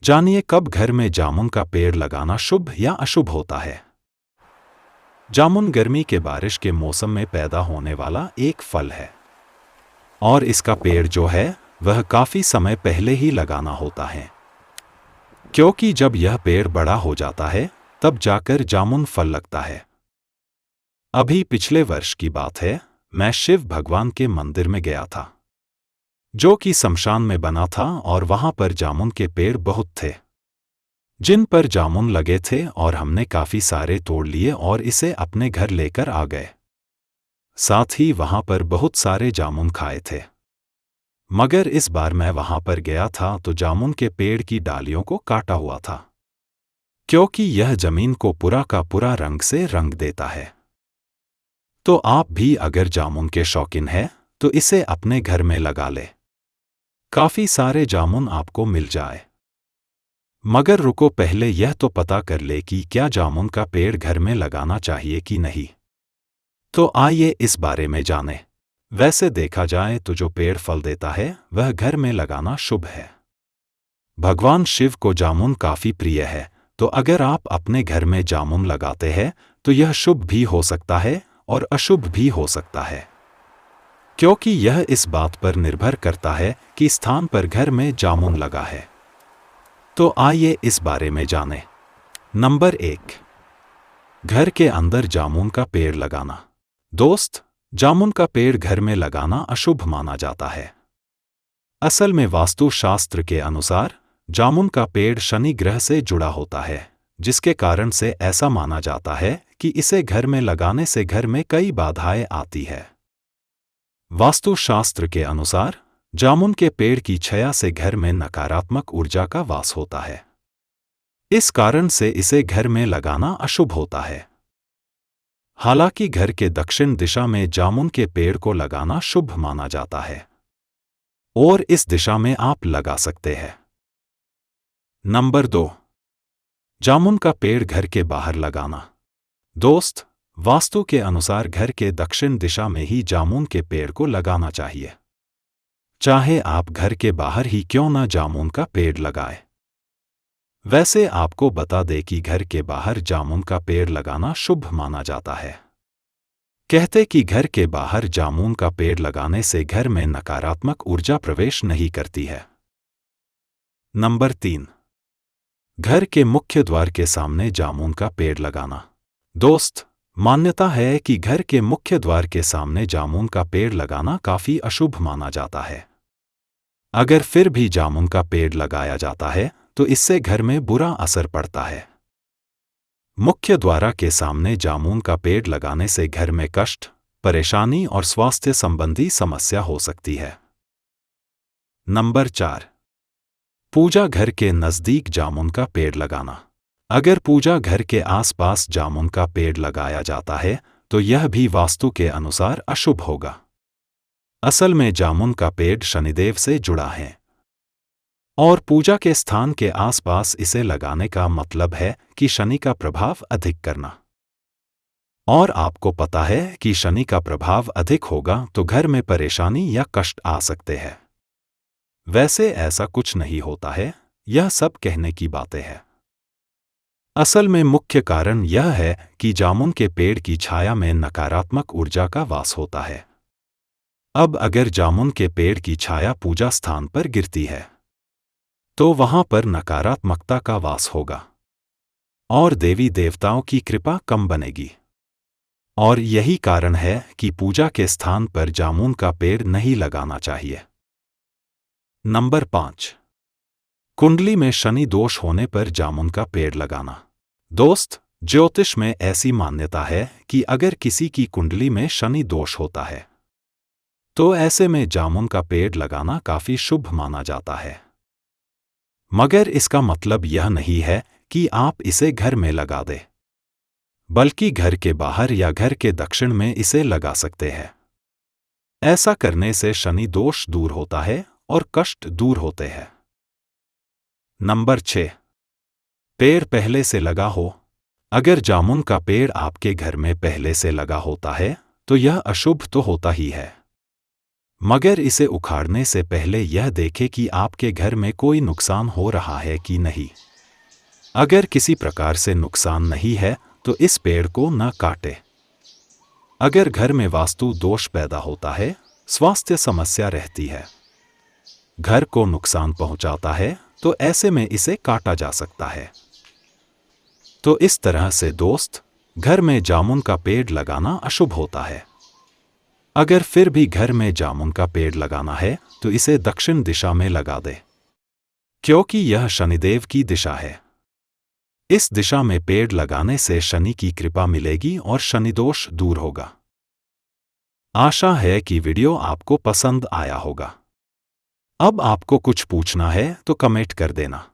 जानिए कब घर में जामुन का पेड़ लगाना शुभ या अशुभ होता है। जामुन गर्मी के बारिश के मौसम में पैदा होने वाला एक फल है और इसका पेड़ जो है वह काफी समय पहले ही लगाना होता है, क्योंकि जब यह पेड़ बड़ा हो जाता है तब जाकर जामुन फल लगता है। अभी पिछले वर्ष की बात है, मैं शिव भगवान के मंदिर में गया था जो कि शमशान में बना था और वहां पर जामुन के पेड़ बहुत थे जिन पर जामुन लगे थे और हमने काफी सारे तोड़ लिए और इसे अपने घर लेकर आ गए। साथ ही वहां पर बहुत सारे जामुन खाए थे। मगर इस बार मैं वहां पर गया था तो जामुन के पेड़ की डालियों को काटा हुआ था, क्योंकि यह जमीन को पूरा का पूरा रंग से रंग देता है। तो आप भी अगर जामुन के शौकीन हैं तो इसे अपने घर में लगा ले, काफी सारे जामुन आपको मिल जाए। मगर रुको, पहले यह तो पता कर ले कि क्या जामुन का पेड़ घर में लगाना चाहिए कि नहीं। तो आइए इस बारे में जानें। वैसे देखा जाए तो जो पेड़ फल देता है वह घर में लगाना शुभ है। भगवान शिव को जामुन काफी प्रिय है, तो अगर आप अपने घर में जामुन लगाते हैं तो यह शुभ भी हो सकता है और अशुभ भी हो सकता है, क्योंकि यह इस बात पर निर्भर करता है कि स्थान पर घर में जामुन लगा है। तो आइए इस बारे में जानें। नंबर 1, घर के अंदर जामुन का पेड़ लगाना। दोस्त, जामुन का पेड़ घर में लगाना अशुभ माना जाता है। असल में वास्तु शास्त्र के अनुसार जामुन का पेड़ शनि ग्रह से जुड़ा होता है, जिसके कारण से ऐसा माना जाता है कि इसे घर में लगाने से घर में कई बाधाएं आती है। वास्तु शास्त्र के अनुसार जामुन के पेड़ की छाया से घर में नकारात्मक ऊर्जा का वास होता है। इस कारण से इसे घर में लगाना अशुभ होता है। हालांकि घर के दक्षिण दिशा में जामुन के पेड़ को लगाना शुभ माना जाता है और इस दिशा में आप लगा सकते हैं। नंबर 2, जामुन का पेड़ घर के बाहर लगाना। दोस्त, वास्तु के अनुसार घर के दक्षिण दिशा में ही जामुन के पेड़ को लगाना चाहिए, चाहे आप घर के बाहर ही क्यों ना जामुन का पेड़ लगाएं। वैसे आपको बता दें कि घर के बाहर जामुन का पेड़ लगाना शुभ माना जाता है। कहते कि घर के बाहर जामुन का पेड़ लगाने से घर में नकारात्मक ऊर्जा प्रवेश नहीं करती है। नंबर 3, घर के मुख्य द्वार के सामने जामुन का पेड़ लगाना। दोस्त, मान्यता है कि घर के मुख्य द्वार के सामने जामुन का पेड़ लगाना काफी अशुभ माना जाता है। अगर फिर भी जामुन का पेड़ लगाया जाता है तो इससे घर में बुरा असर पड़ता है। मुख्य द्वार के सामने जामुन का पेड़ लगाने से घर में कष्ट, परेशानी और स्वास्थ्य संबंधी समस्या हो सकती है। नंबर 4, पूजा घर के नजदीक जामुन का पेड़ लगाना। अगर पूजा घर के आसपास जामुन का पेड़ लगाया जाता है तो यह भी वास्तु के अनुसार अशुभ होगा। असल में जामुन का पेड़ शनिदेव से जुड़ा है और पूजा के स्थान के आसपास इसे लगाने का मतलब है कि शनि का प्रभाव अधिक करना। और आपको पता है कि शनि का प्रभाव अधिक होगा तो घर में परेशानी या कष्ट आ सकते हैं। वैसे ऐसा कुछ नहीं होता है, यह सब कहने की बातें हैं। असल में मुख्य कारण यह है कि जामुन के पेड़ की छाया में नकारात्मक ऊर्जा का वास होता है। अब अगर जामुन के पेड़ की छाया पूजा स्थान पर गिरती है तो वहां पर नकारात्मकता का वास होगा और देवी देवताओं की कृपा कम बनेगी। और यही कारण है कि पूजा के स्थान पर जामुन का पेड़ नहीं लगाना चाहिए। नंबर 5, कुंडली में शनि दोष होने पर जामुन का पेड़ लगाना। दोस्त, ज्योतिष में ऐसी मान्यता है कि अगर किसी की कुंडली में शनि दोष होता है तो ऐसे में जामुन का पेड़ लगाना काफी शुभ माना जाता है। मगर इसका मतलब यह नहीं है कि आप इसे घर में लगा दें, बल्कि घर के बाहर या घर के दक्षिण में इसे लगा सकते हैं। ऐसा करने से शनि दोष दूर होता है और कष्ट दूर होते हैं। नंबर 6, पेड़ पहले से लगा हो। अगर जामुन का पेड़ आपके घर में पहले से लगा होता है तो यह अशुभ तो होता ही है। मगर इसे उखाड़ने से पहले यह देखें कि आपके घर में कोई नुकसान हो रहा है कि नहीं। अगर किसी प्रकार से नुकसान नहीं है तो इस पेड़ को न काटें। अगर घर में वास्तु दोष पैदा होता है, स्वास्थ्य समस्या रहती है, घर को नुकसान पहुंचाता है, तो ऐसे में इसे काटा जा सकता है। तो इस तरह से दोस्त, घर में जामुन का पेड़ लगाना अशुभ होता है। अगर फिर भी घर में जामुन का पेड़ लगाना है तो इसे दक्षिण दिशा में लगा दे, क्योंकि यह शनिदेव की दिशा है। इस दिशा में पेड़ लगाने से शनि की कृपा मिलेगी और शनिदोष दूर होगा। आशा है कि वीडियो आपको पसंद आया होगा। अब आपको कुछ पूछना है तो कमेंट कर देना।